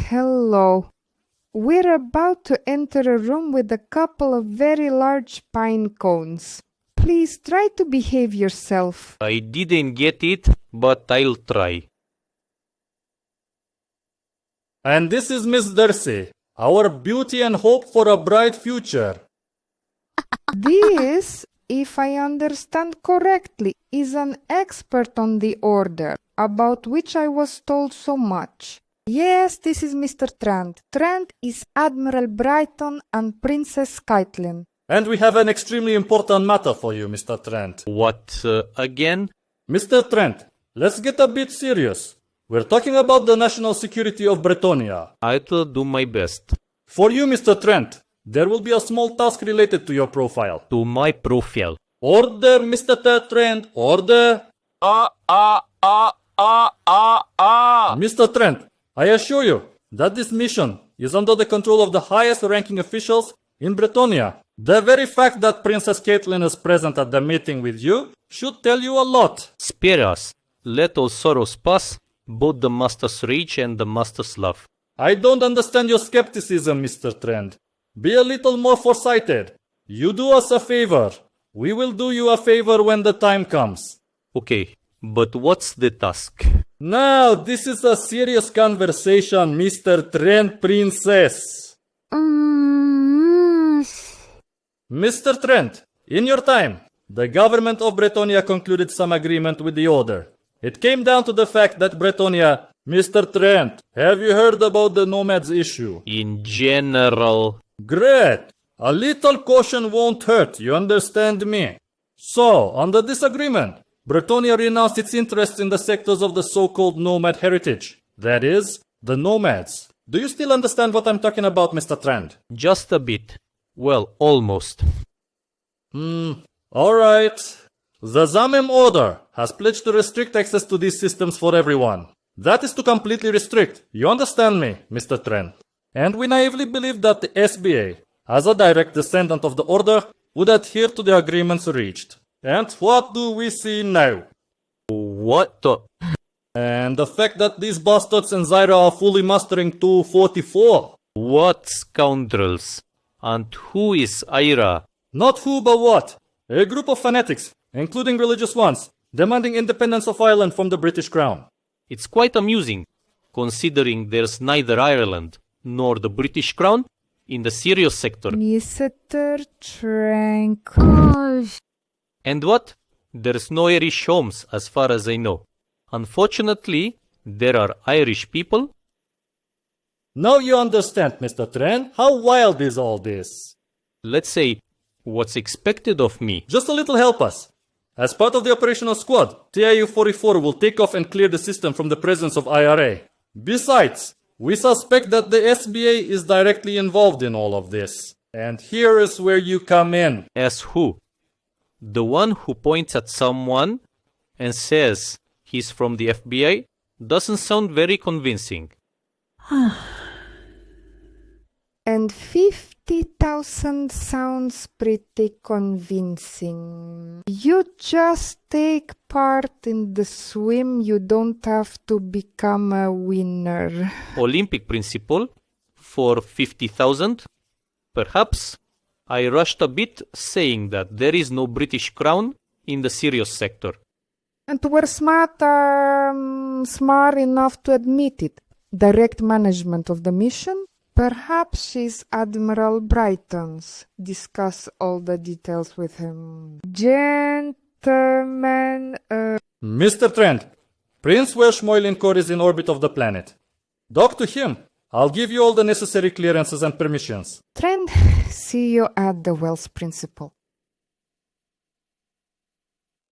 hello. We're about to enter a room with a couple of very large pine cones. Please try to behave yourself. I didn't get it, but I'll try. And this is Miss Darcy, our beauty and hope for a bright future. This, if I understand correctly, is an expert on the order, about which I was told so much. Yes, this is Mr. Trent. Trent is Admiral Brighton and Princess Caitlin. And we have an extremely important matter for you, Mr. Trent. What, again? Mr. Trent, let's get a bit serious. We're talking about the national security of Bretonia. I'll do my best. For you, Mr. Trent, there will be a small task related to your profile. To my profile. Order, Mr. Trent, order. Mr. Trent, I assure you that this mission is under the control of the highest ranking officials in Bretonia. The very fact that Princess Caitlin is present at the meeting with you should tell you a lot. Spare us. Let all sorrows pass, both the master's rage and the master's love. I don't understand your skepticism, Mr. Trent. Be a little more foresighted. You do us a favor. We will do you a favor when the time comes. Okay, but what's the task? Now, this is a serious conversation, Mr. Trent, Princess. Mr. Trent, in your time, the government of Bretonia concluded some agreement with the Order. It came down to the fact that Bretonia... Mr. Trent, have you heard about the Nomads issue? In general... Great! A little caution won't hurt, you understand me? So, under this agreement, Bretonia renounced its interest in the sectors of the so-called Nomad heritage. That is, the Nomads. Do you still understand what I'm talking about, Mr. Trent? Just a bit. Well, almost. Alright. The Zamem Order has pledged to restrict access to these systems for everyone. That is to completely restrict. You understand me, Mr. Trent? And we naively believe that the SBA, as a direct descendant of the Order, would adhere to the agreements reached. And what do we see now? What the... And the fact that these bastards and Zyra are fully mastering 244. What scoundrels? And who is Ira? Not who but what. A group of fanatics, including religious ones, demanding independence of Ireland from the British Crown. It's quite amusing, considering there's neither Ireland nor the British Crown in the serious sector. Mr. Trent. And what? There's no Irish homes as far as I know. Unfortunately, there are Irish people. Now you understand, Mr. Trent, how wild is all this? Let's say, what's expected of me. Just a little help us. As part of the operational squad, TIU-44 will take off and clear the system from the presence of IRA. Besides, we suspect that the SBA is directly involved in all of this. And here is where you come in. As who? The one who points at someone and says he's from the FBI doesn't sound very convincing. And 50,000 sounds pretty convincing. You just take part in the swim, you don't have to become a winner. Olympic principle for 50,000? Perhaps I rushed a bit saying that there is no British crown in the serious sector. And we're smart enough to admit it. Direct management of the mission? Perhaps she's Admiral Brighton's. Discuss all the details with him. Gentlemen, Mr. Trent, Prince Welshmoylinkor is in orbit of the planet. Dock to him. I'll give you all the necessary clearances and permissions. Trent, see you at the Wells Principal.